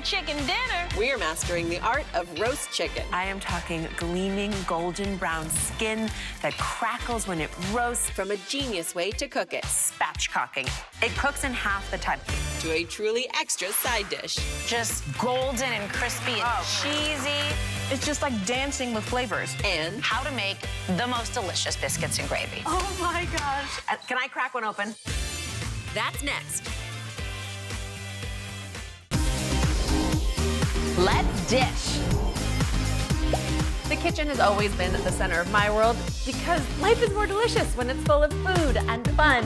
chicken dinner. We're mastering the art of roast chicken. I am talking gleaming golden brown skin that crackles when it roasts. From a genius way to cook it. Spatchcocking. It cooks in half the time. To a truly extra side dish. Just golden and crispy and cheesy. It's just like dancing with flavors. And How to make the most delicious biscuits and gravy. Oh my gosh. Can I crack one open? that's next. Let's dish. The kitchen has always been the center of my world because life is more delicious when it's full of food and fun.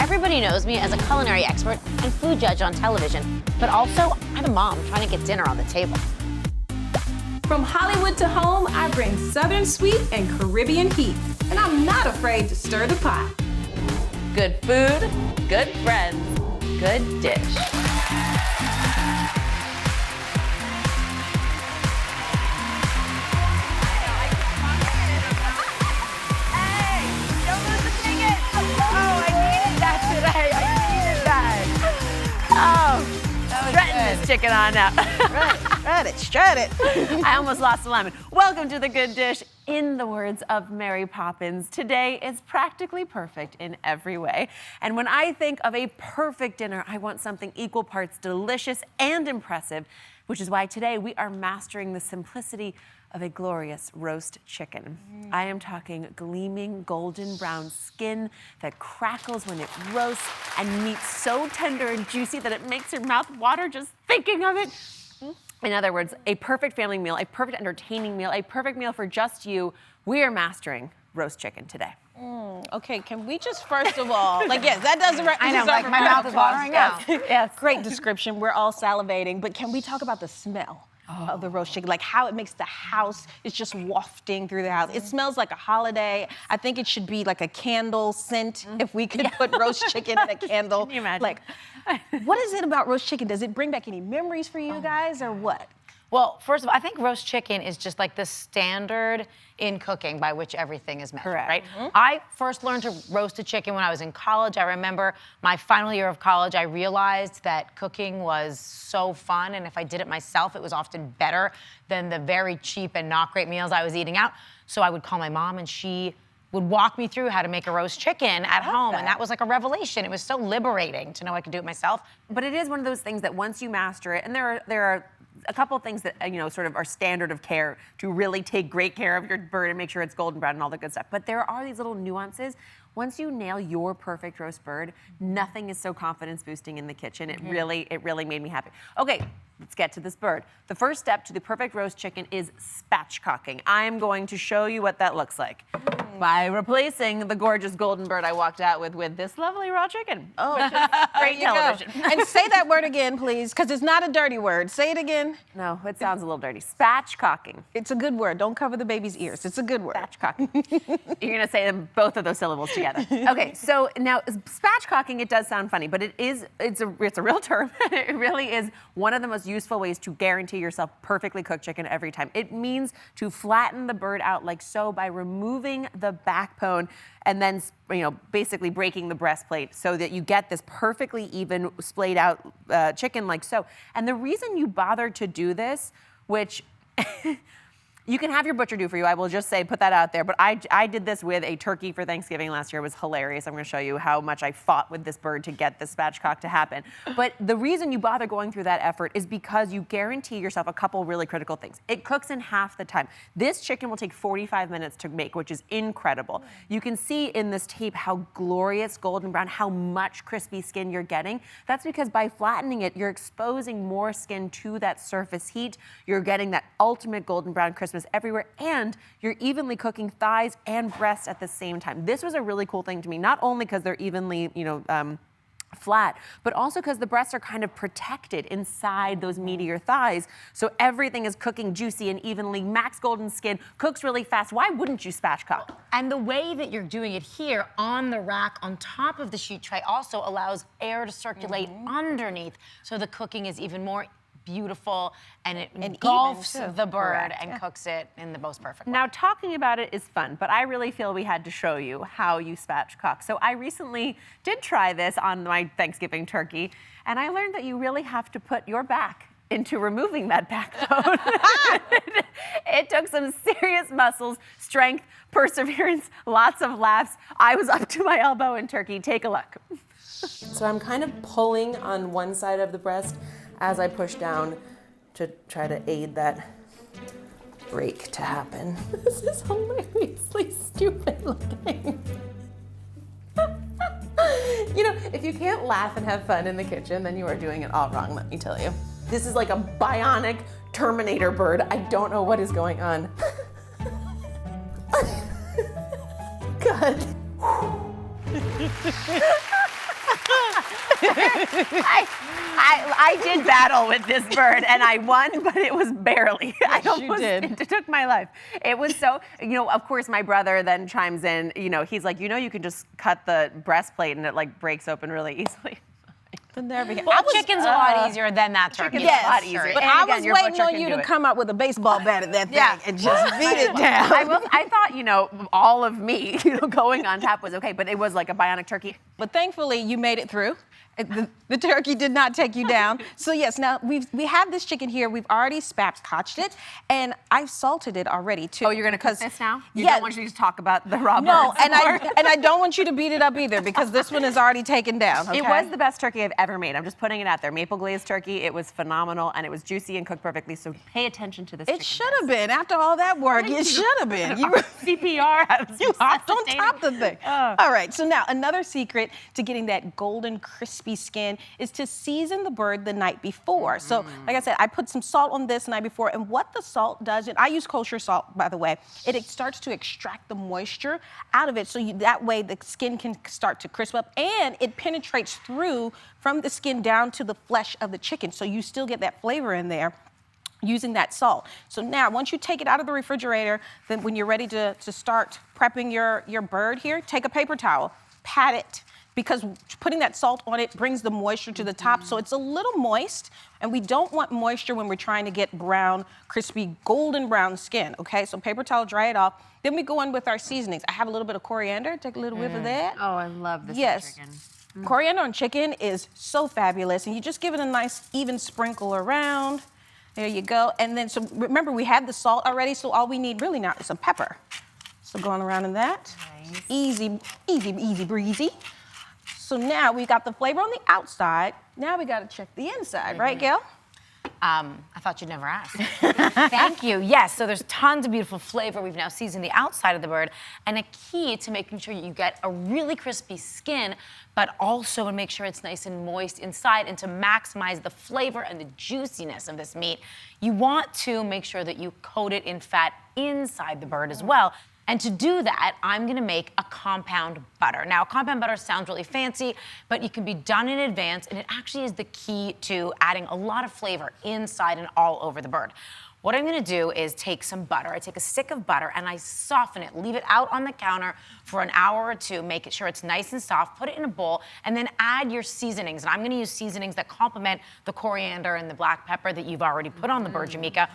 Everybody knows me as a culinary expert and food judge on television, but also I'm a mom trying to get dinner on the table. From Hollywood to home, I bring Southern sweet and Caribbean heat. And I'm not afraid to stir the pot. Good food, good friends, good dish. This chicken on now. Shred it. I almost lost the lemon. Welcome to The Good Dish. In the words of Mary Poppins, today is practically perfect in every way. And when I think of a perfect dinner, I want something equal parts delicious and impressive, which is why today we are mastering the simplicity of a glorious roast chicken. I am talking gleaming golden brown skin that crackles when it roasts and meat so tender and juicy that it makes your mouth water just thinking of it. In other words, a perfect family meal, a perfect entertaining meal, a perfect meal for just you. We are mastering roast chicken today. Okay, can we just first of all, yes, that doesn't. I know, like my mouth is watering now. Yes, great description. We're all salivating, but can we talk about the smell of the roast chicken? Like how it makes the house, it's just wafting through the house. It smells like a holiday. I think it should be like a candle scent. If we could put roast chicken in a candle. Can you imagine? Like, what is it about roast chicken? Does it bring back any memories for you guys or what? Well, first of all, I think roast chicken is just like the standard in cooking by which everything is measured, Correct. right? I first learned to roast a chicken when I was in college. I remember my final year of college, I realized that cooking was so fun, and if I did it myself, it was often better than the very cheap and not great meals I was eating out. So I would call my mom, and she would walk me through how to make a roast chicken at home, and that was like a revelation. It was so liberating to know I could do it myself. But it is one of those things that once you master it, and there are a couple of things that sort of are standard of care to really take great care of your bird and make sure it's golden brown and all the good stuff. But there are these little nuances. Once you nail your perfect roast bird, nothing is so confidence boosting in the kitchen. It really made me happy. Okay, let's get to this bird. The first step to the perfect roast chicken is spatchcocking. I am going to show you what that looks like by replacing the gorgeous golden bird I walked out with this lovely raw chicken. Oh, Great television. And say that word again, please, because it's not a dirty word. Say it again. No, it sounds a little dirty. Spatchcocking. It's a good word. Don't cover the baby's ears. It's a good word. Spatchcocking. You're gonna say them, both of those syllables together. Okay, so now spatchcocking, it does sound funny, but it's a real term. It really is one of the most useful ways to guarantee yourself perfectly cooked chicken every time. It means to flatten the bird out like so by removing the backbone and then basically breaking the breastplate so that you get this perfectly even splayed out chicken like so. And the reason you bother to do this, which you can have your butcher do for you. I will just say, put that out there. But I did this with a turkey for Thanksgiving last year. It was hilarious. I'm going to show you how much I fought with this bird to get the spatchcock to happen. But the reason you bother going through that effort is because you guarantee yourself a couple really critical things. It cooks in half the time. This chicken will take 45 minutes to make, which is incredible. You can see in this tape how glorious golden brown, how much crispy skin you're getting. That's because by flattening it, you're exposing more skin to that surface heat. You're getting that ultimate golden brown crispness everywhere, and you're evenly cooking thighs and breasts at the same time. This was a really cool thing to me, not only because they're evenly, flat, but also because the breasts are kind of protected inside those meatier thighs. So everything is cooking juicy and evenly. Max golden skin cooks really fast. Why wouldn't you spatchcock? And the way that you're doing it here on the rack on top of the sheet tray also allows air to circulate underneath, so the cooking is even more beautiful, and it even, engulfs too. the bird Correct, and yeah. cooks it in the most perfect way. Now, talking about it is fun, but I really feel we had to show you how you spatchcock. So I recently did try this on my Thanksgiving turkey, and I learned that you really have to put your back into removing that backbone. It took some serious muscles, strength, perseverance, lots of laughs. I was up to my elbow in turkey. Take a look. So I'm kind of pulling on one side of the breast as I push down to try to aid that break to happen. This is hilariously stupid looking. You know, if you can't laugh and have fun in the kitchen, then you are doing it all wrong, let me tell you. This is like a bionic Terminator bird. I don't know what is going on. God. I did battle with this bird and I won, but it was barely. Yes, you did. It took my life. It was so, of course my brother then chimes in, he's like, you can just cut the breastplate and it like breaks open really easily. The nerve. Well, chicken's a lot easier than that turkey. Chicken's Yes, a lot easier. but And I again, was your waiting butcher on can you do to it. come up with a baseball bat at that thing Yeah. and just beat it down. I thought, going on top was okay, but it was like a bionic turkey. But thankfully, you made it through. The turkey did not take you down. So yes, now we have this chicken here. We've already spatchcocked it, and I've salted it already too. Oh, you're gonna cook this now? You Yeah. don't want you to talk about the raw No, birds and more? I don't want you to beat it up either because this one is already taken down. Okay? It was the best turkey I've ever made. I'm just putting it out there. Maple glazed turkey. It was phenomenal, and it was juicy and cooked perfectly. So pay attention to this. It should have been after all that work. It should have been. You CPR. You hopped on top of the thing. All right, so now another secret to getting that golden, crispy skin is to season the bird the night before. So, like I said, I put some salt on this the night before, and what the salt does, and I use kosher salt, by the way, it starts to extract the moisture out of it, so that way the skin can start to crisp up, and it penetrates through from the skin down to the flesh of the chicken, so you still get that flavor in there using that salt. So now, once you take it out of the refrigerator, then when you're ready to start prepping your bird here, take a paper towel, pat it, because putting that salt on it brings the moisture to the top, so it's a little moist, and we don't want moisture when we're trying to get brown, crispy, golden brown skin, okay? So paper towel, dry it off. Then we go in with our seasonings. I have a little bit of coriander, take a little whiff of that. Oh, I love this Yes. chicken. Coriander on chicken is so fabulous, and you just give it a nice even sprinkle around. There you go. And then, so remember, we had the salt already, so all we need really now is some pepper. So going around in that. Nice. Easy, easy, easy breezy. So now we got the flavor on the outside. Now we got to check the inside, right, Gail? I thought you'd never ask. Thank you. Yes, so there's tons of beautiful flavor. We've now seasoned the outside of the bird. And a key to making sure you get a really crispy skin, but also to make sure it's nice and moist inside and to maximize the flavor and the juiciness of this meat, you want to make sure that you coat it in fat inside the bird as well. And to do that, I'm gonna make a compound butter. Now, compound butter sounds really fancy, but it can be done in advance, and it actually is the key to adding a lot of flavor inside and all over the bird. What I'm gonna do is take some butter, I take a stick of butter, and I soften it, leave it out on the counter for an hour or two, make sure it's nice and soft, put it in a bowl, and then add your seasonings. And I'm gonna use seasonings that complement the coriander and the black pepper that you've already put on the bird, Jamaica.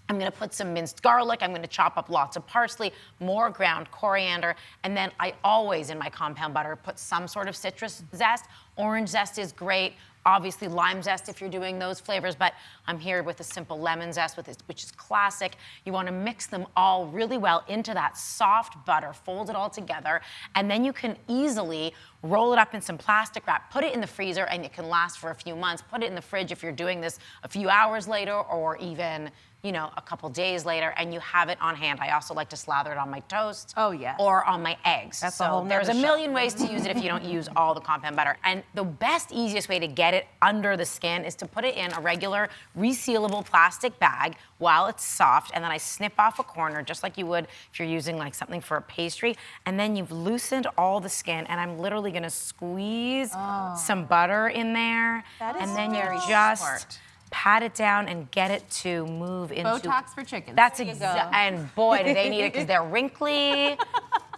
I'm gonna put some minced garlic, I'm gonna chop up lots of parsley, more ground coriander, and then I always, in my compound butter, put some sort of citrus zest. Orange zest is great, obviously lime zest if you're doing those flavors, but I'm here with a simple lemon zest, which is classic. You wanna mix them all really well into that soft butter, fold it all together, and then you can easily roll it up in some plastic wrap, put it in the freezer, and it can last for a few months. Put it in the fridge if you're doing this a few hours later, or even a couple days later, and you have it on hand. I also like to slather it on my toast. Oh, yes. Or on my eggs. That's so a whole there's a nother million ways to use it if you don't use all the compound butter. And the best, easiest way to get it under the skin is to put it in a regular resealable plastic bag while it's soft, and then I snip off a corner just like you would if you're using like something for a pastry, and then you've loosened all the skin, and I'm literally gonna squeeze some butter in there, That is and then very you just smart. pat it down and get it to move into Botox for chickens. That's There you exactly, and boy, do they need it because they're wrinkly.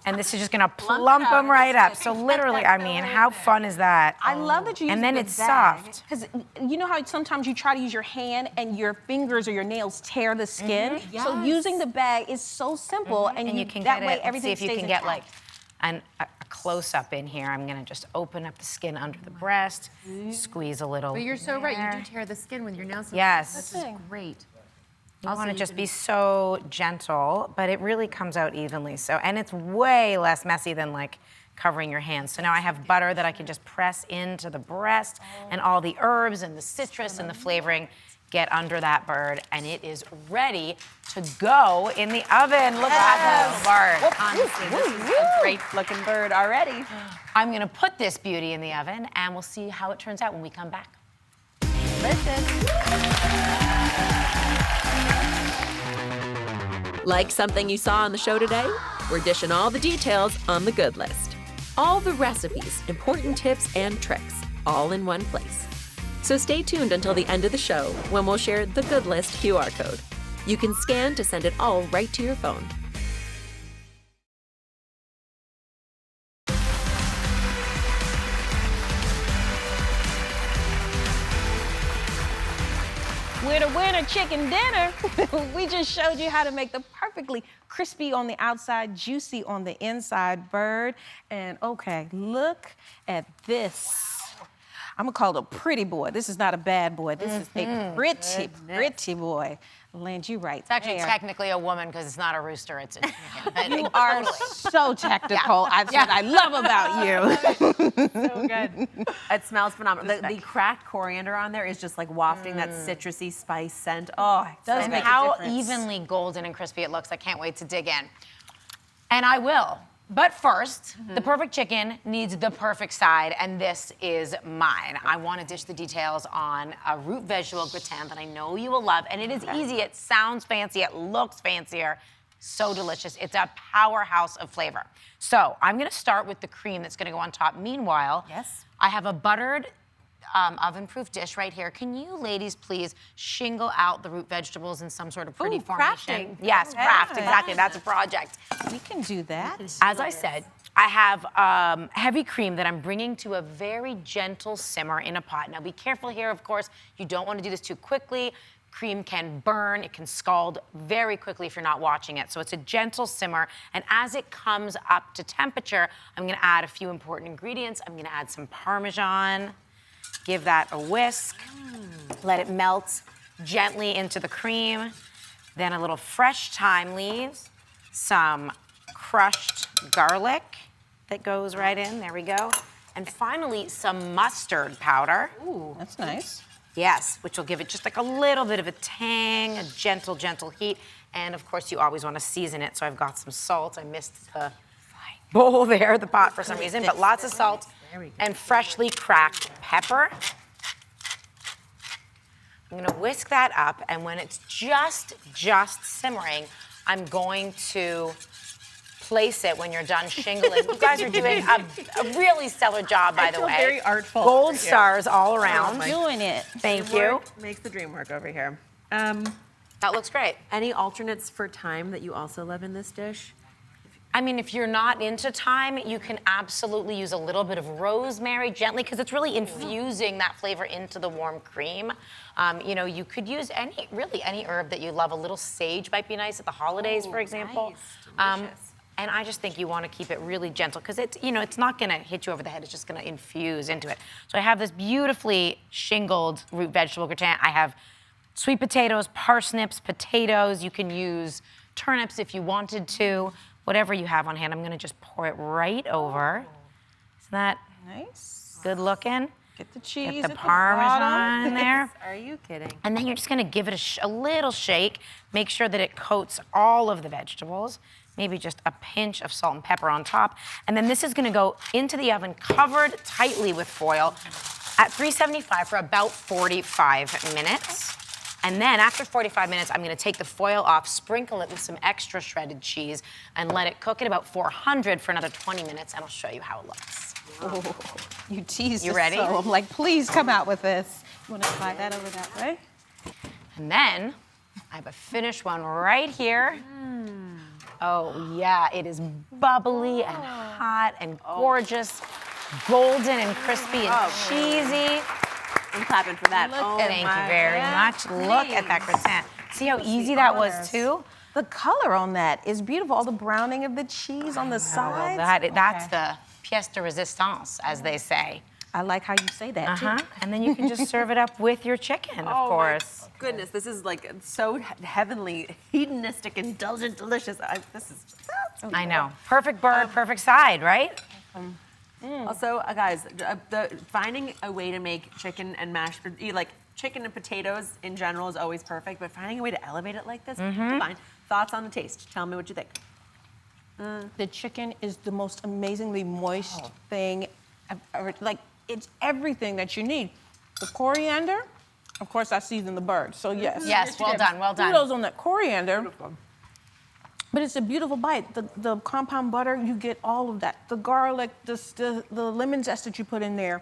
And this is just gonna plump them right up. So literally, I mean, how fun is that? I love that you use And then the it's bag, soft. because you know how sometimes you try to use your hand and your fingers or your nails tear the skin? So using the bag is so simple, and you can that get way it. Let's everything see if you stays can get like intact. a close up in here. I'm gonna just open up the skin under the breast, squeeze a little. But you're so right. You there. do tear the skin with your nails. Yes. This is great. You Also, want to you just can- be so gentle, but it really comes out evenly. So, and it's way less messy than like covering your hands. So now I have butter that I can just press into the breast, and all the herbs and the citrus and the flavoring get under that bird, and it is ready to go in the oven. Look at that little bird. Honestly, this is a great looking bird already. I'm gonna put this beauty in the oven, and we'll see how it turns out when we come back. Like something you saw on the show today? We're dishing all the details on the good list. All the recipes, important tips, and tricks, all in one place. So stay tuned until the end of the show when we'll share the good list QR code. You can scan to send it all right to your phone. We're the winner chicken dinner. We just showed you how to make the perfectly crispy on the outside, juicy on the inside bird. And okay, look at this. I'm gonna call it a pretty boy. This is not a bad boy. This is a pretty boy. Land you right. It's actually there. technically a woman because it's not a rooster, it's a chicken. But You are so technical. That's what I love about you. So good. It smells phenomenal. The cracked coriander on there is just like wafting that citrusy spice scent. Oh, it does And make how a difference. evenly golden and crispy it looks. I can't wait to dig in. And I will. But first, the perfect chicken needs the perfect side, and this is mine. I want to dish the details on a root vegetable gratin that I know you will love, and it is easy. It sounds fancy. It looks fancier. So delicious. It's a powerhouse of flavor. So I'm going to start with the cream that's going to go on top. Meanwhile, I have a buttered oven-proof dish right here. Can you ladies please shingle out the root vegetables in some sort of pretty formation? crafting. Yes, craft, exactly. That's a project. We can do that. As I said, I have heavy cream that I'm bringing to a very gentle simmer in a pot. Now be careful here, of course. You don't want to do this too quickly. Cream can burn, it can scald very quickly if you're not watching it. So it's a gentle simmer, and as it comes up to temperature, I'm gonna add a few important ingredients. I'm gonna add some Parmesan, give that a whisk, let it melt gently into the cream, then a little fresh thyme leaves, some crushed garlic that goes right in, there we go, and finally some mustard powder. Ooh, that's nice. Yes, which will give it just like a little bit of a tang, a gentle, gentle heat. And of course, you always want to season it. So I've got some salt. I missed the bowl there, the pot for some reason, but lots of salt and freshly cracked pepper. I'm gonna whisk that up, and when it's just simmering, I'm going to place it when you're done shingling. You guys are doing a really stellar job, by the way. very artful. Gold stars all around. Doing it. Thank you. Makes the dream work over here. That looks great. Any alternates for thyme that you also love in this dish? I mean, if you're not into thyme, you can absolutely use a little bit of rosemary gently, because it's really infusing that flavor into the warm cream. You know, you could use really any herb that you love. A little sage might be nice at the holidays, for example. Nice. Delicious. And I just think you want to keep it really gentle, because it's, you know, it's not going to hit you over the head. It's just going to infuse into it. So I have this beautifully shingled root vegetable gratin. I have sweet potatoes, parsnips, potatoes. You can use turnips if you wanted to. Whatever you have on hand, I'm going to just pour it right over. Isn't that Nice. good looking? Get the cheese. Get the at Parmesan in there. Are you kidding? And then you're just gonna give it a little shake. Make sure that it coats all of the vegetables. Maybe just a pinch of salt and pepper on top. And then this is gonna go into the oven covered tightly with foil at 375 for about 45 minutes. And then after 45 minutes, I'm gonna take the foil off, sprinkle it with some extra shredded cheese, and let it cook at about 400 for another 20 minutes, and I'll show you how it looks. Oh, you teased You us ready? so I'm like, please come out with this. You want to slide that over that way? And then I have a finished one right here. Oh, yeah, it is bubbly and hot and gorgeous, golden and crispy and cheesy. I'm clapping for that. Thank you very much. Look at that gratin. See how easy that was, too? The color on that is beautiful. All the browning of the cheese on the sides. That's the pièce de résistance, as they say. I like how you say that, too. And then you can just serve it up with your chicken, of course. Goodness, this is like so heavenly, hedonistic, indulgent, delicious. I know. Perfect bird, perfect side, right? Also, guys, finding a way to make chicken and mashed, like chicken and potatoes in general is always perfect, but finding a way to elevate it like this, fine. Thoughts on the taste? Tell me what you think. The chicken is the most amazingly moist thing I've ever, like, it's everything that you need. The coriander, of course, I season the bird, so yes. Yes, well done, well done. Kudos on that coriander. But it's a beautiful bite. The compound butter, you get all of that. The garlic, the lemon zest that you put in there.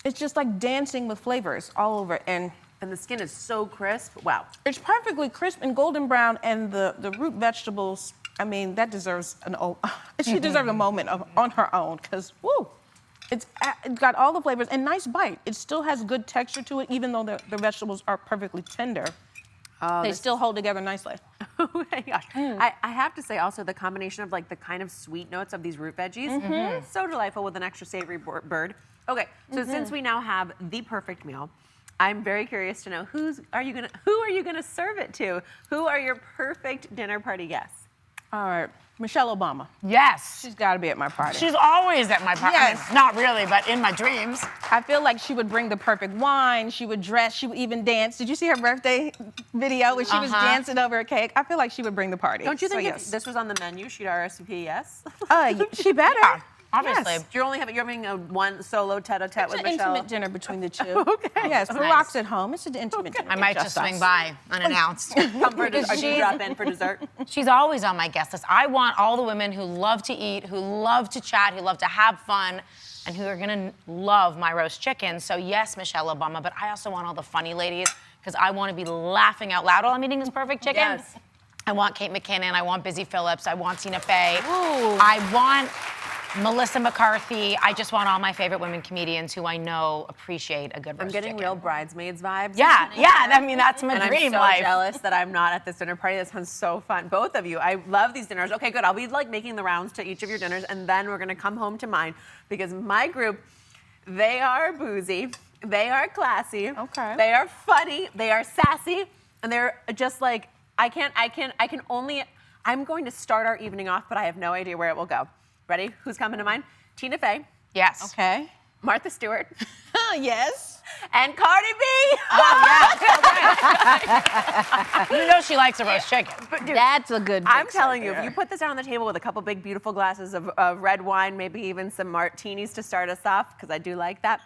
It's just like dancing with flavors all over. And the skin is so crisp. Wow. It's perfectly crisp and golden brown, and the root vegetables, I mean, that deserves she deserves a moment on her own, because, woo, it's got all the flavors and nice bite. It still has good texture to it, even though the vegetables are perfectly tender. They still hold together nicely. Oh my gosh. I have to say also the combination of like the kind of sweet notes of these root veggies, so delightful with an extra savory bird. Okay, so since we now have the perfect meal, I'm very curious to know who are you gonna serve it to? Who are your perfect dinner party guests? All right, Michelle Obama. Yes. She's got to be at my party. She's always at my party. Yes. I mean, not really, but in my dreams. I feel like she would bring the perfect wine. She would dress. She would even dance. Did you see her birthday video when she was dancing over a cake? I feel like she would bring the party. Don't you think so, if this was on the menu, she'd RSVP yes? She better. Yeah, obviously. Yes. You're having a one solo tete-a-tete with It's an Michelle. intimate dinner between the two. Okay. Yes, for Nice. rocks at home. It's an intimate dinner. I might just swing by unannounced. Come for dessert. You drop in for dessert. She's always on my guest list. I want all the women who love to eat, who love to chat, who love to have fun, and who are gonna love my roast chicken. So yes, Michelle Obama, but I also want all the funny ladies, because I want to be laughing out loud while I'm eating this perfect chicken. Yes. I want Kate McKinnon, I want Busy Phillips, I want Tina Fey, I want Melissa McCarthy. I just want all my favorite women comedians who I know appreciate a good roast I'm getting chicken. real bridesmaids vibes. Yeah, I mean, that's my And dream I'm so life. jealous that I'm not at this dinner party. That sounds so fun. Both of you. I love these dinners. Okay, good. I'll be like making the rounds to each of your dinners, and then we're gonna come home to mine, because my group, they are boozy, they are classy, they are funny, they are sassy, and they're just like, I'm going to start our evening off, but I have no idea where it will go. Ready? Who's coming to mind? Tina Fey. Yes. Okay. Martha Stewart. Yes. And Cardi B. You know she likes a roast chicken. But dude, That's a good I'm mix telling right you, if there. you put this down on the table with a couple big, beautiful glasses of red wine, maybe even some martinis to start us off, because I do like that,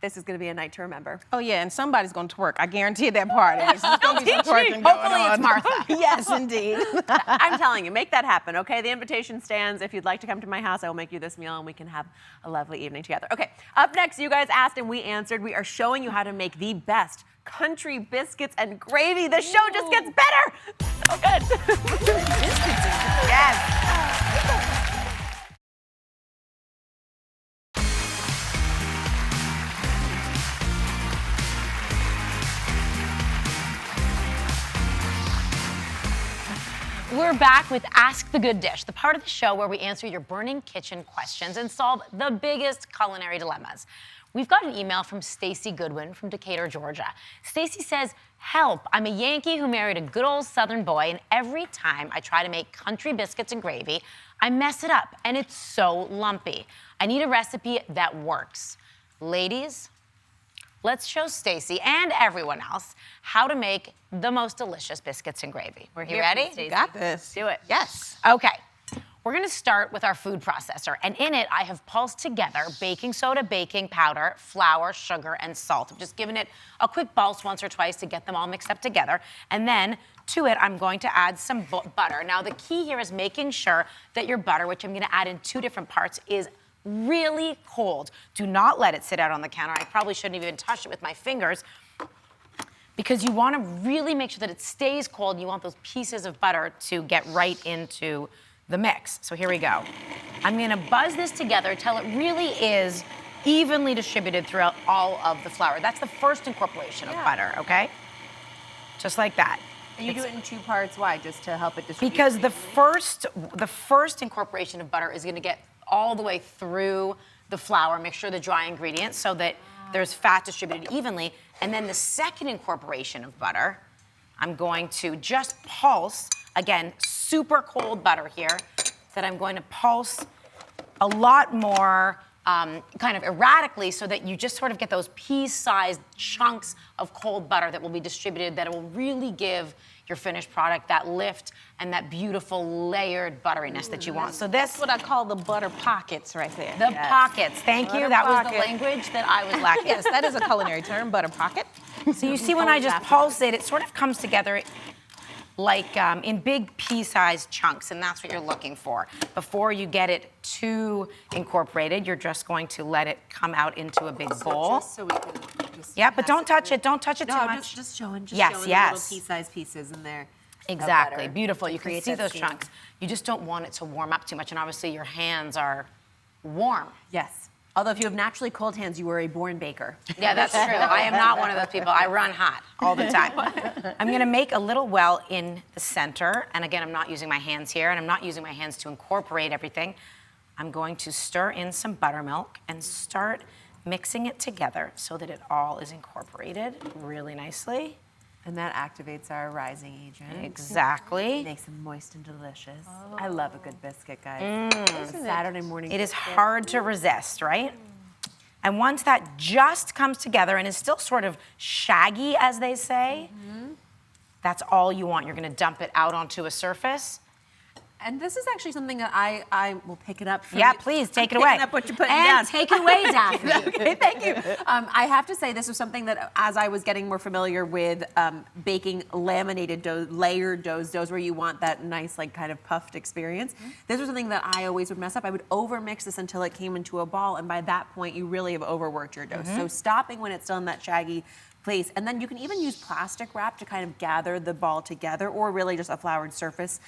this is going to be a night to remember. Oh, yeah, and somebody's going to twerk. I guarantee that party. There's going to be some twerking going Hopefully on. it's Martha. Yes, indeed. I'm telling you, make that happen, okay? The invitation stands. If you'd like to come to my house, I will make you this meal and we can have a lovely evening together. Okay, up next, you guys asked and we answered. We are showing you how to make the best country biscuits and gravy. The show just gets better. So good. Yes. We're back with Ask the Good Dish, the part of the show where we answer your burning kitchen questions and solve the biggest culinary dilemmas. We've got an email from Stacy Goodwin from Decatur, Georgia. Stacy says, help, I'm a Yankee who married a good old Southern boy, and every time I try to make country biscuits and gravy, I mess it up, and it's so lumpy. I need a recipe that works. Ladies, let's show Stacy and everyone else how to make the most delicious biscuits and gravy. We're You here for ready? you, Stacey. Got this. Do it. Yes. Okay. We're gonna start with our food processor, and in it I have pulsed together baking soda, baking powder, flour, sugar, and salt. I'm just giving it a quick pulse once or twice to get them all mixed up together. And then to it, I'm going to add some butter. Now the key here is making sure that your butter, which I'm gonna add in 2 different parts, is really cold. Do not let it sit out on the counter. I probably shouldn't have even touched it with my fingers, because you want to really make sure that it stays cold. You want those pieces of butter to get right into the mix. So here we go. I'm gonna buzz this together till it really is evenly distributed throughout all of the flour. That's the first incorporation of butter, okay? Just like that. And you do it in 2 parts. Why? Just to help it distribute? Because the first incorporation of butter is gonna get all the way through the flour, make sure the dry ingredients so that there's fat distributed evenly. And then the second incorporation of butter, I'm going to just pulse, again, super cold butter here, that I'm going to pulse a lot more kind of erratically so that you just sort of get those pea-sized chunks of cold butter that will be distributed, that will really give your finished product that lift and that beautiful layered butteriness that you want. So That's what I call the butter pockets right there. the pockets, thank you. Butter That was the pocket. language that I was lacking. Yes, that is a culinary term, butter pocket. So you see when I just pulse it, it sort of comes together like in big pea-sized chunks, and that's what you're looking for. Before you get it too incorporated, you're just going to let it come out into a big bowl. Just so we can just Yeah, but don't touch it. Don't touch it too No, much. just showing. Just Yes, showing yes. the little pea-sized pieces in there. Exactly, butter beautiful. to You can create see that those steam. chunks. You just don't want it to warm up too much, and obviously your hands are warm. Yes. Although if you have naturally cold hands, you are a born baker. Yeah, that's true. I am not one of those people. I run hot all the time. I'm gonna make a little well in the center, and again, I'm not using my hands here, and I'm not using my hands to incorporate everything. I'm going to stir in some buttermilk and start mixing it together so that it all is incorporated really nicely. And that activates our rising agent. Exactly. Makes them moist and delicious. I love a good biscuit, guys. Saturday morning. It is biscuit. hard to resist, right? And once that just comes together and is still sort of shaggy, as they say, that's all you want. You're gonna dump it out onto a surface. And this is actually something that I will pick it up. From Yeah, you. please, take it I'm away. picking up what you're putting And down. take it away, Daphne. Okay, thank you. I have to say, this was something that, as I was getting more familiar with baking laminated dough, layered doughs where you want that nice, like, kind of puffed experience. This was something that I always would mess up. I would overmix this until it came into a ball, and by that point, you really have overworked your dough. So stopping when it's still in that shaggy place, and then you can even use plastic wrap to kind of gather the ball together, or really just a floured surface,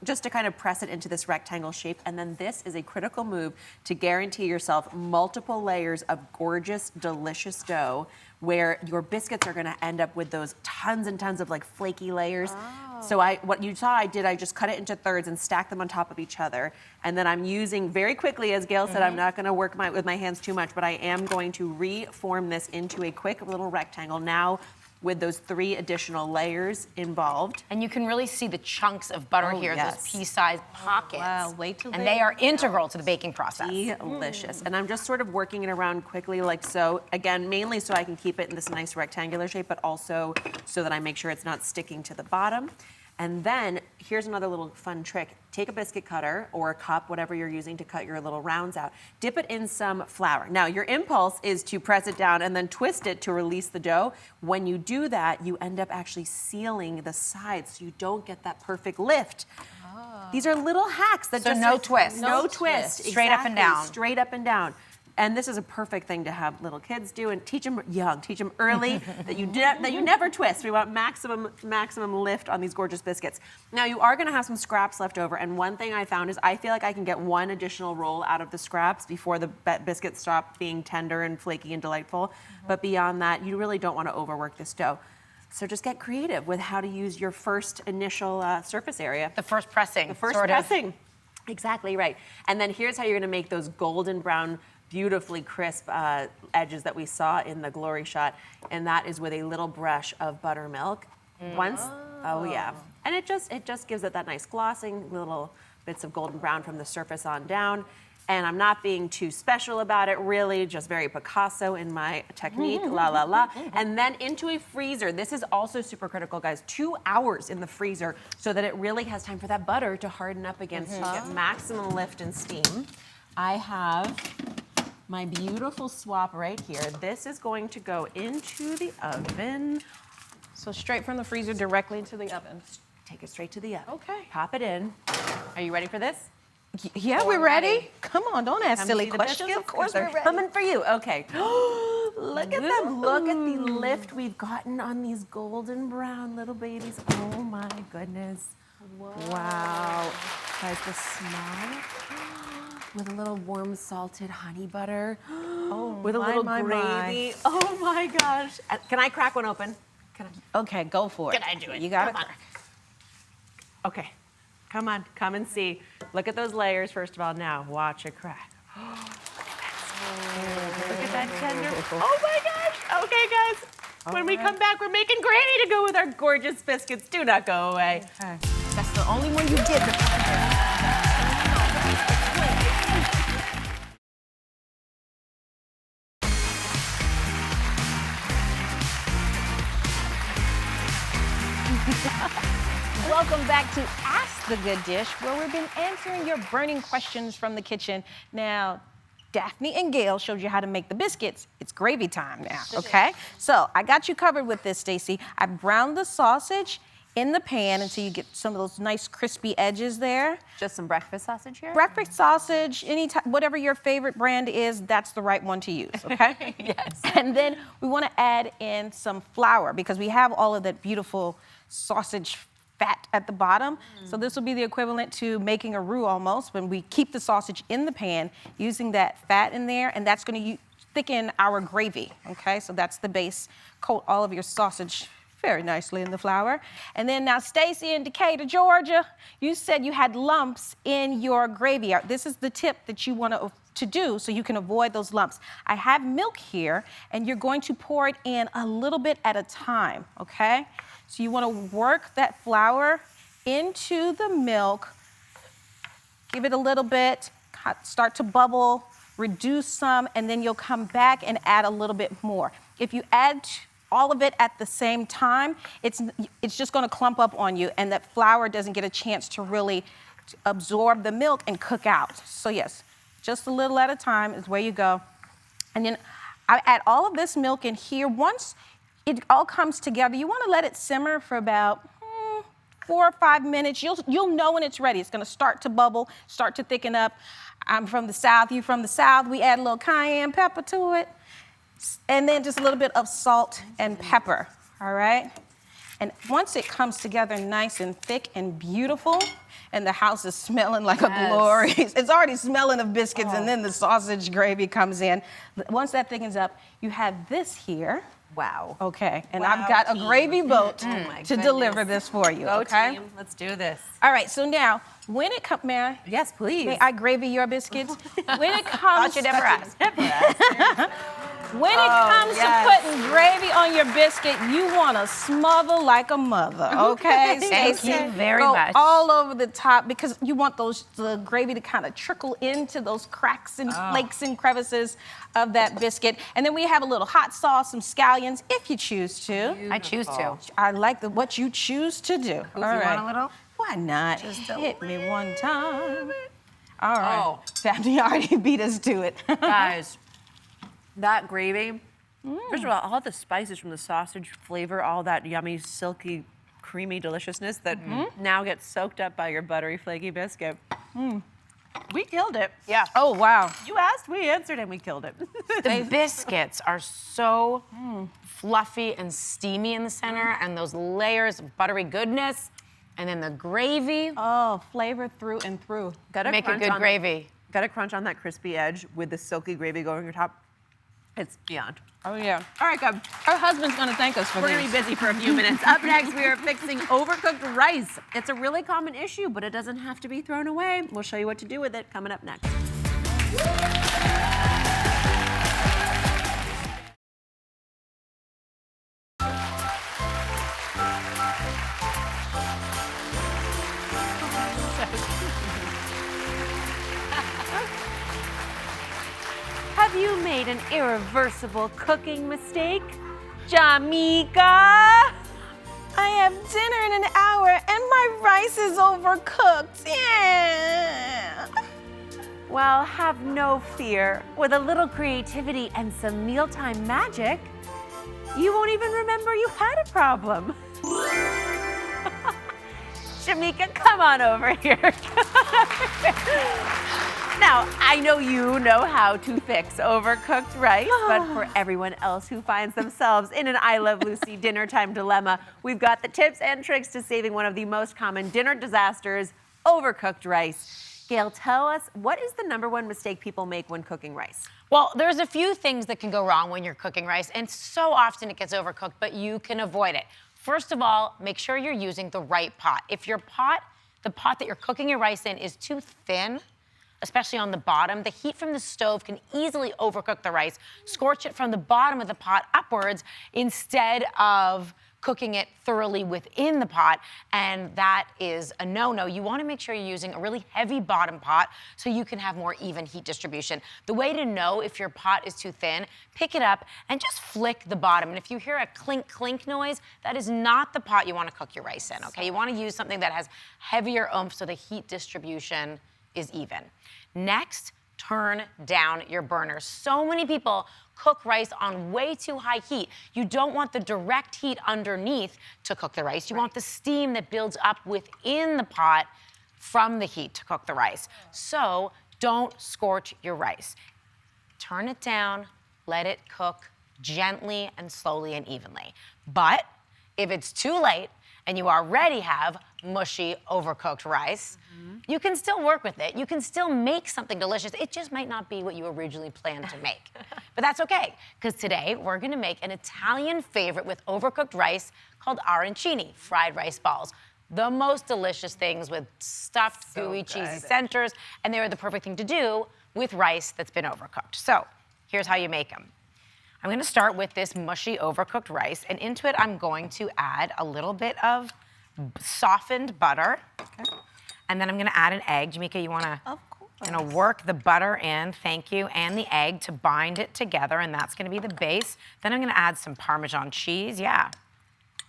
just to kind of press it into this rectangle shape. And then this is a critical move to guarantee yourself multiple layers of gorgeous, delicious dough, where your biscuits are gonna end up with those tons and tons of like flaky layers. So what you saw I did, I just cut it into thirds and stack them on top of each other. And then I'm using very quickly, as Gail said, I'm not gonna work with my hands too much, but I am going to reform this into a quick little rectangle now with those 3 additional layers involved. And you can really see the chunks of butter here, yes. those pea-sized pockets. wow, wait till And they- they are integral to the baking process. Delicious. And I'm just sort of working it around quickly like so. Again, mainly so I can keep it in this nice rectangular shape, but also so that I make sure it's not sticking to the bottom. And then here's another little fun trick. Take a biscuit cutter or a cup, whatever you're using to cut your little rounds out. Dip it in some flour. Now, your impulse is to press it down and then twist it to release the dough. When you do that, you end up actually sealing the sides so you don't get that perfect lift. These are little hacks that So just no twist. No No twist. twist. Straight up and down. Straight up and down. And this is a perfect thing to have little kids do, and teach them young, teach them early that you never twist. We want maximum lift on these gorgeous biscuits. Now you are going to have some scraps left over, and one thing I found is I feel like I can get one additional roll out of the scraps before the biscuits stop being tender and flaky and delightful. But beyond that, you really don't want to overwork this dough. So just get creative with how to use your first initial surface area. The first pressing. The first sort of. pressing. Exactly right. And then here's how you're going to make those golden brown, beautifully crisp edges that we saw in the glory shot. And that is with a little brush of buttermilk. Oh yeah. And it just gives it that nice glossing, little bits of golden brown from the surface on down. And I'm not being too special about it, really, just very Picasso in my technique, la la la. And then into a freezer. This is also super critical, guys. 2 hours in the freezer so that it really has time for that butter to harden up again so you get maximum lift and steam. I have my beautiful swap right here. This is going to go into the oven. So straight from the freezer directly into the oven. Take it straight to the oven. Okay. Pop it in. Are you ready for this? Yeah, we're ready. Come on, don't ask Come silly see the questions. biscuits? Of course They're we're ready. coming for you. Okay. Look at them. Look at the lift we've gotten on these golden brown little babies. Oh my goodness. Wow. Guys, the smell with a little warm salted honey butter. Oh, with a little my. gravy. Oh my gosh. Can I crack one open? Can I? Okay, go for it. Can I do it? You got it. Come on. Okay. Come on. Come and see. Look at those layers, first of all. Now, watch it crack. Look at that tender. Oh my gosh. Okay, guys. When we come back, we're making gravy to go with our gorgeous biscuits. Do not go away. Okay. That's the only one you did. Welcome back to Ask the Good Dish, where we've been answering your burning questions from the kitchen. Now, Daphne and Gail showed you how to make the biscuits. It's gravy time now, okay? So I got you covered with this, Stacy. I browned the sausage in the pan until you get some of those nice crispy edges there. Just some breakfast sausage here? Breakfast sausage, whatever your favorite brand is, that's the right one to use, okay? Yes. And then we want to add in some flour because we have all of that beautiful sausage fat at the bottom. So this will be the equivalent to making a roux almost when we keep the sausage in the pan, using that fat in there, and that's going to thicken our gravy, okay? So that's the base. Coat all of your sausage very nicely in the flour. And then now, Stacy in Decatur, Georgia, you said you had lumps in your gravy. This is the tip that you want to do so you can avoid those lumps. I have milk here, and you're going to pour it in a little bit at a time, okay? So you want to work that flour into the milk, give it a little bit, start to bubble, reduce some, and then you'll come back and add a little bit more. If you add all of it at the same time, it's just going to clump up on you, and that flour doesn't get a chance to really absorb the milk and cook out. So yes, just a little at a time is where you go. And then I add all of this milk in here. Once it all comes together, you want to let it simmer for about 4 or 5 minutes. You'll know when it's ready. It's going to start to bubble, start to thicken up. I'm from the South, you from the South. We add a little cayenne pepper to it, and then just a little bit of salt and pepper, all right? And once it comes together nice and thick and beautiful, and the house is smelling like a glory. It's already smelling of biscuits, and then the sausage gravy comes in. Once that thickens up, you have this here. Wow. Okay, and I've got a gravy boat to deliver this for you, okay? Team. Let's do this. All right, so now, when it comes, may I? Yes, please. May I gravy your biscuits? When it comes, Thought you never asked. when it comes to putting gravy on your biscuit, you want to smother like a mother, okay? Thank you very Go much. all over the top because you want the gravy to kind of trickle into those cracks and flakes and crevices of that biscuit. And then we have a little hot sauce, some scallions, if you choose to. I choose to. I like what you choose to do. All right. You want a little? Why not? Just hit me one time. All right. Oh. Daphne already beat us to it. Guys, that gravy, first of all the spices from the sausage flavor, all that yummy, silky, creamy deliciousness that now gets soaked up by your buttery, flaky biscuit. We killed it. Yeah. Oh, wow. You asked, we answered, and we killed it. The biscuits are so fluffy and steamy in the center, and those layers of buttery goodness, and then the gravy. Oh, flavor through and through. Gotta Make a crunch good on gravy. Gotta crunch on that crispy edge with the silky gravy going on top. It's beyond. Oh, yeah. All right, good. Our husband's going to thank us for We're this. gonna be busy for a few minutes. Up next, we are fixing overcooked rice. It's a really common issue, but it doesn't have to be thrown away. We'll show you what to do with it coming up next. Have you made an irreversible cooking mistake? Jamaica? I have dinner in an hour and my rice is overcooked. Yeah. Well, have no fear. With a little creativity and some mealtime magic, you won't even remember you had a problem. Shamika, come on over here. Now, I know you know how to fix overcooked rice, but for everyone else who finds themselves in an I Love Lucy dinner time dilemma, we've got the tips and tricks to saving one of the most common dinner disasters, overcooked rice. Gail, tell us, what is the #1 mistake people make when cooking rice? Well, there's a few things that can go wrong when you're cooking rice, and so often it gets overcooked, but you can avoid it. First of all, make sure you're using the right pot. If your pot, the pot that you're cooking your rice in, is too thin, especially on the bottom, the heat from the stove can easily overcook the rice, scorch it from the bottom of the pot upwards instead of cooking it thoroughly within the pot, and that is a no-no. You want to make sure you're using a really heavy bottom pot so you can have more even heat distribution. The way to know if your pot is too thin, pick it up and just flick the bottom. And if you hear a clink clink noise, that is not the pot you want to cook your rice in, okay? You want to use something that has heavier oomph so the heat distribution is even. Next, turn down your burners. So many people cook rice on way too high heat. You don't want the direct heat underneath to cook the rice. You want the steam that builds up within the pot from the heat to cook the rice. So don't scorch your rice. Turn it down, let it cook gently and slowly and evenly. But if it's too late and you already have mushy, overcooked rice, you can still work with it. You can still make something delicious. It just might not be what you originally planned to make. But that's okay, because today we're gonna make an Italian favorite with overcooked rice called arancini, fried rice balls. The most delicious things with stuffed, gooey, cheesy centers, and they're the perfect thing to do with rice that's been overcooked. So here's how you make them. I'm gonna start with this mushy, overcooked rice, and into it I'm going to add a little bit of softened butter. Okay. And then I'm gonna add an egg. Jamaica, you wanna work the butter in, thank you, and the egg to bind it together, and that's gonna be the base. Then I'm gonna add some Parmesan cheese, yeah.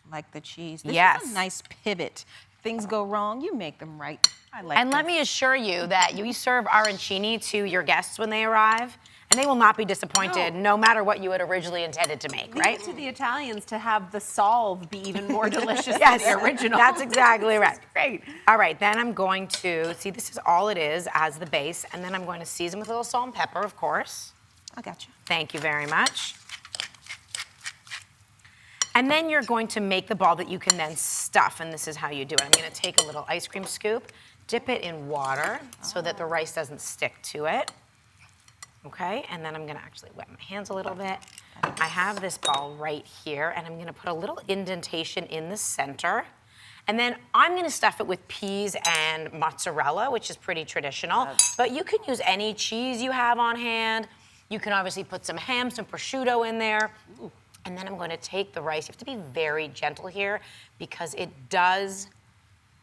Like the cheese. This yes. is a nice pivot. Things go wrong, you make them right. I like And this. let me assure you that you serve arancini to your guests when they arrive, and they will not be disappointed no matter what you had originally intended to make, right? Leave it to the Italians to have the solve be even more delicious yes, than the original. That's exactly right. Great. All right, then I'm going to, see, this is all it is as the base, and then I'm going to season with a little salt and pepper, of course. I got you. Thank you very much. And then you're going to make the ball that you can then stuff, and this is how you do it. I'm gonna take a little ice cream scoop, dip it in water so that the rice doesn't stick to it. Okay, and then I'm gonna actually wet my hands a little bit. I have this ball right here, and I'm gonna put a little indentation in the center. And then I'm gonna stuff it with peas and mozzarella, which is pretty traditional. But you can use any cheese you have on hand. You can obviously put some ham, some prosciutto in there. And then I'm gonna take the rice. You have to be very gentle here because it does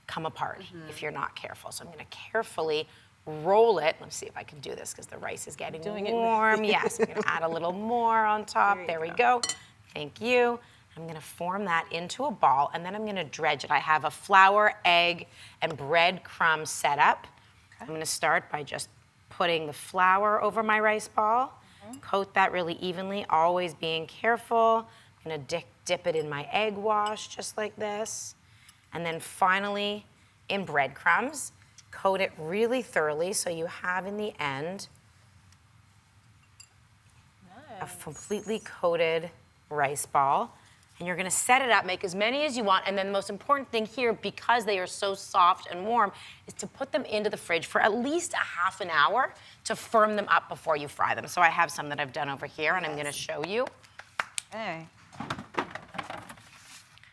come apart if you're not careful. So I'm gonna carefully roll it. Let's see if I can do this because the rice is getting warm. Yes, I'm gonna add a little more on top. There we go. Thank you. I'm gonna form that into a ball, and then I'm gonna dredge it. I have a flour, egg, and breadcrumb set up. I'm gonna start by just putting the flour over my rice ball, coat that really evenly, always being careful. I'm gonna dip it in my egg wash, just like this. And then finally, in breadcrumbs, coat it really thoroughly so you have in the end a completely coated rice ball. And you're gonna set it up, make as many as you want, and then the most important thing here, because they are so soft and warm, is to put them into the fridge for at least a half an hour to firm them up before you fry them. So I have some that I've done over here, and I'm gonna show you. Hey.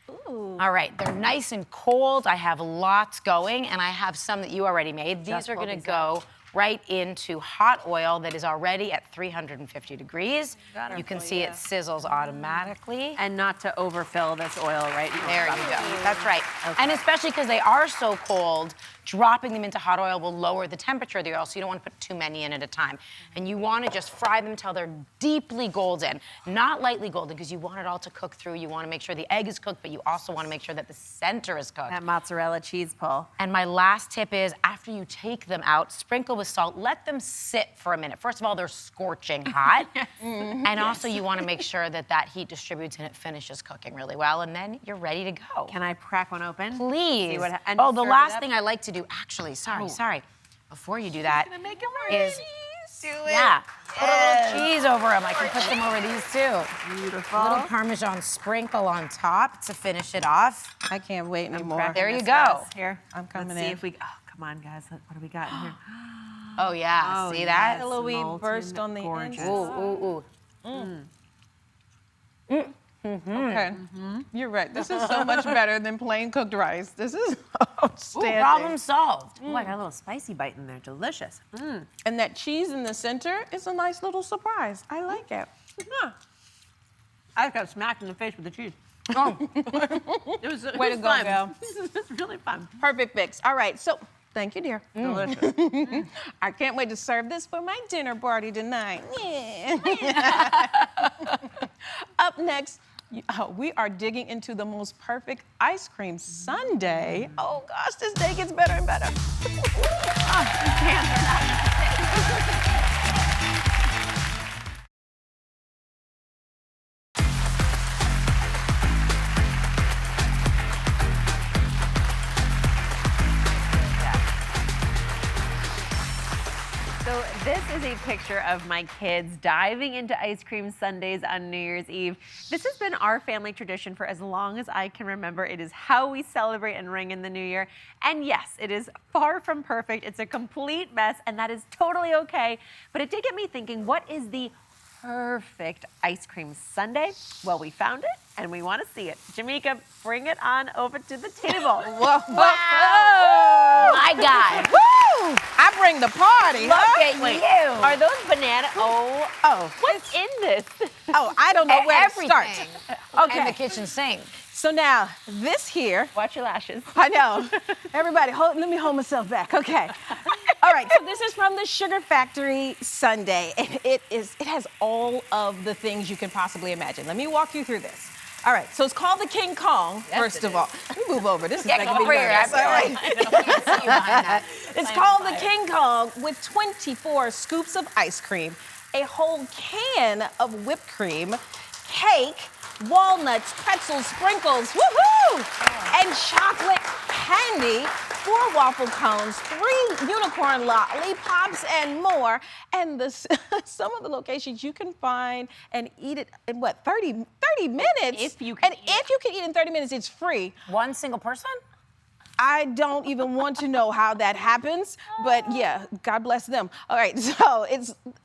Ooh. All right, they're nice and cold. I have lots going, and I have some that you already made. These are gonna go right into hot oil that is already at 350 degrees. You can see it sizzles automatically. And not to overfill this oil right now. There you go. That's right. Okay. And especially because they are so cold, dropping them into hot oil will lower the temperature of the oil, so you don't want to put too many in at a time. And you want to just fry them until they're deeply golden, not lightly golden, because you want it all to cook through. You want to make sure the egg is cooked, but you also want to make sure that the center is cooked. That mozzarella cheese pull. And my last tip is, after you take them out, sprinkle with salt, let them sit for a minute. First of all, they're scorching hot. And also you want to make sure that that heat distributes and it finishes cooking really well, and then you're ready to go. Can I crack one open? Please. See what, and oh, the stir it last up? thing I like to do, actually, sorry. before you do that, Gonna make them is do it. yeah, put a little cheese over them. I can put them over these too. Beautiful. A little Parmesan sprinkle on top to finish it off. I can't wait anymore. There you go. Here, I'm coming Let's see in. if we. Oh, come on, guys. What do we got in here? Oh yeah, see that? A little wee Molten burst on the gorgeous. inside. Ooh. Okay, you're right. This is so much better than plain cooked rice. This is Ooh, outstanding. problem solved. Oh, I got a little spicy bite in there. Delicious. And that cheese in the center is a nice little surprise. I like it. Huh. I just got smacked in the face with the cheese. Oh. It was Way to go, fun. Gal. It was really fun. Perfect fix. All right, so thank you, dear. Delicious. I can't wait to serve this for my dinner party tonight. Yeah. Up next, we are digging into the most perfect ice cream sundae. Oh gosh, this day gets better and better. So this is a picture of my kids diving into ice cream sundaes on New Year's Eve. This has been our family tradition for as long as I can remember. It is how we celebrate and ring in the new year. And yes, it is far from perfect. It's a complete mess, and that is totally okay. But it did get me thinking, what is the perfect ice cream sundae? Well, we found it, and we want to see it. Jamaica, bring it on over to the table. Whoa. My God. Woo! I bring the party. Look huh? at you. Are those banana? Oh, what's in this? Oh, I don't know where to start. Everything. Okay. And the kitchen sink. So now, this here, Watch your lashes. I know. Everybody, let me hold myself back. Okay. All right. So this is from the Sugar Factory Sundae. It has all of the things you can possibly imagine. Let me walk you through this. All right. So it's called the King Kong. First of all, let me move over. This is Yeah, making go me over here. nervous. All right. I can't see you behind that. It's called the King Kong with 24 scoops of ice cream, a whole can of whipped cream, cake, walnuts, pretzels, sprinkles, woohoo! And chocolate candy, 4 waffle cones, 3 unicorn lollipops, and more. And some of the locations you can find and eat it in 30 minutes? If you can and if you can eat in 30 minutes, it's free. One single person? I don't even want to know how that happens, but yeah, God bless them. All right, so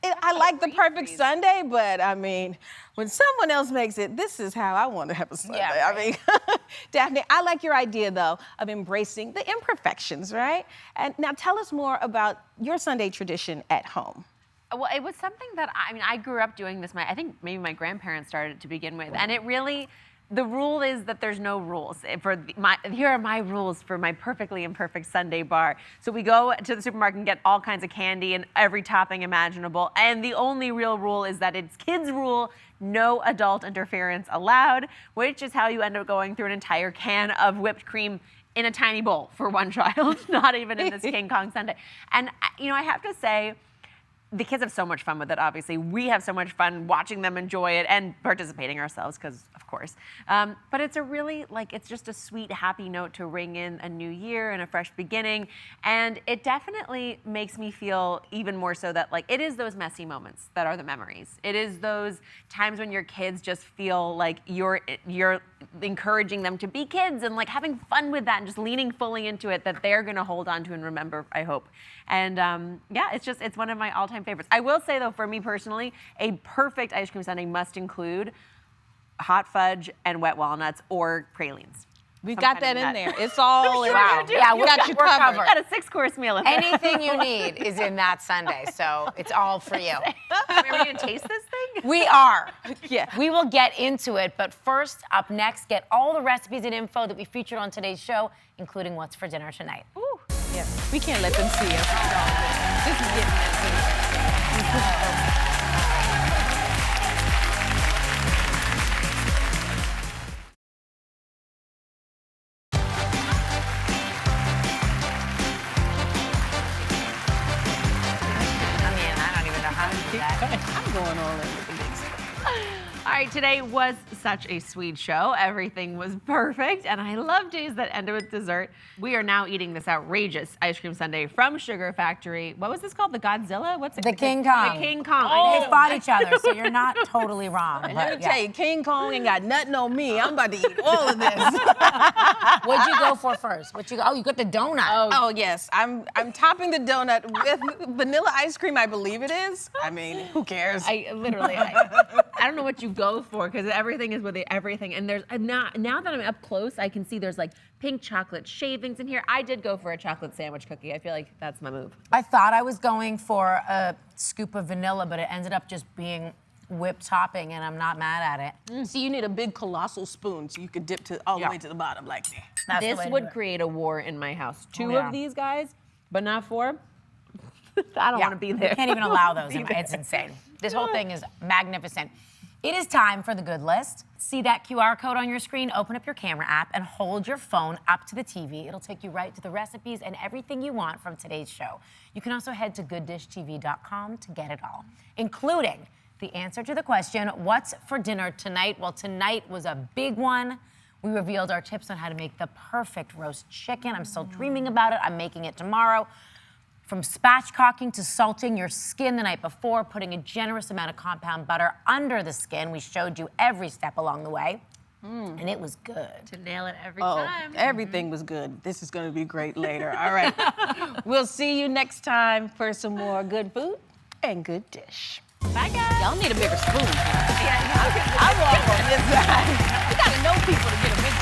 I like the perfect sundae, but I mean, when someone else makes it, this is how I want to have a sundae. Yeah, I mean, Daphne, I like your idea though of embracing the imperfections, right? And now tell us more about your sundae tradition at home. Well, it was something that I grew up doing this. I think maybe my grandparents started to begin with, and it really. The rule is that there's no rules. Here are my rules for my perfectly imperfect sundae bar. So we go to the supermarket and get all kinds of candy and every topping imaginable. And the only real rule is that it's kids' rule, no adult interference allowed, which is how you end up going through an entire can of whipped cream in a tiny bowl for one child, not even in this King Kong sundae. And I have to say, the kids have so much fun with it, obviously. We have so much fun watching them enjoy it and participating ourselves, because of course. But it's it's just a sweet, happy note to ring in a new year and a fresh beginning. And it definitely makes me feel even more so that it is those messy moments that are the memories. It is those times when your kids just feel like you're encouraging them to be kids and having fun with that and just leaning fully into it, that they're gonna hold on to and remember, I hope. And it's one of my all-time favorites. I will say though, for me personally, a perfect ice cream sundae must include hot fudge and wet walnuts or pralines. We Some got kind that of in nut. there. It's all in Wow. there. Yeah, we got you we're covered. We got a 6-course meal in there. Anything you need is in that sundae, so it's all for you. Are we gonna taste this thing? We are. Yeah. We will get into it, but first, up next, get all the recipes and info that we featured on today's show, including what's for dinner tonight. Ooh. Yeah, we can't let them see us. This is getting messy. I mean, I don't even know how to do that. I'm going all in with the big stuff. All right, right, today was such a sweet show. Everything was perfect, and I love days that ended with dessert. We are now eating this outrageous ice cream sundae from Sugar Factory. What was this called? The Godzilla? What's it? The King Kong. The King Kong. They fought each other, so you're not totally wrong. Let but me tell you, King Kong ain't got nothing on me. I'm about to eat all of this. What'd you go for first? Oh, you got the donut. Oh yes, I'm topping the donut with vanilla ice cream. I believe it is. I mean, who cares? I don't know what you go for because everything is with everything. And there's now that I'm up close, I can see there's like pink chocolate shavings in here. I did go for a chocolate sandwich cookie. I feel like that's my move. I thought I was going for a scoop of vanilla, but it ended up just being whipped topping, and I'm not mad at it. See, you need a big colossal spoon so you could dip all the way to the bottom like that. That's the This way to would do it. create a war in my house. Two yeah. of these guys, but not four. I don't want to be there. You can't even allow those. It's insane. This whole thing is magnificent. It is time for the good list. See that QR code on your screen? Open up your camera app and hold your phone up to the TV. It'll take you right to the recipes and everything you want from today's show. You can also head to gooddishtv.com to get it all, including the answer to the question, what's for dinner tonight? Well, tonight was a big one. We revealed our tips on how to make the perfect roast chicken. I'm still dreaming about it. I'm making it tomorrow. From spatchcocking to salting your skin the night before, putting a generous amount of compound butter under the skin. We showed you every step along the way, and it was good. To nail it every Oh, time. everything was good. This is going to be great later. All right. We'll see you next time for some more good food and good dish. Bye, guys. Y'all need a bigger spoon. I walk on this side. You got to know people to get a bigger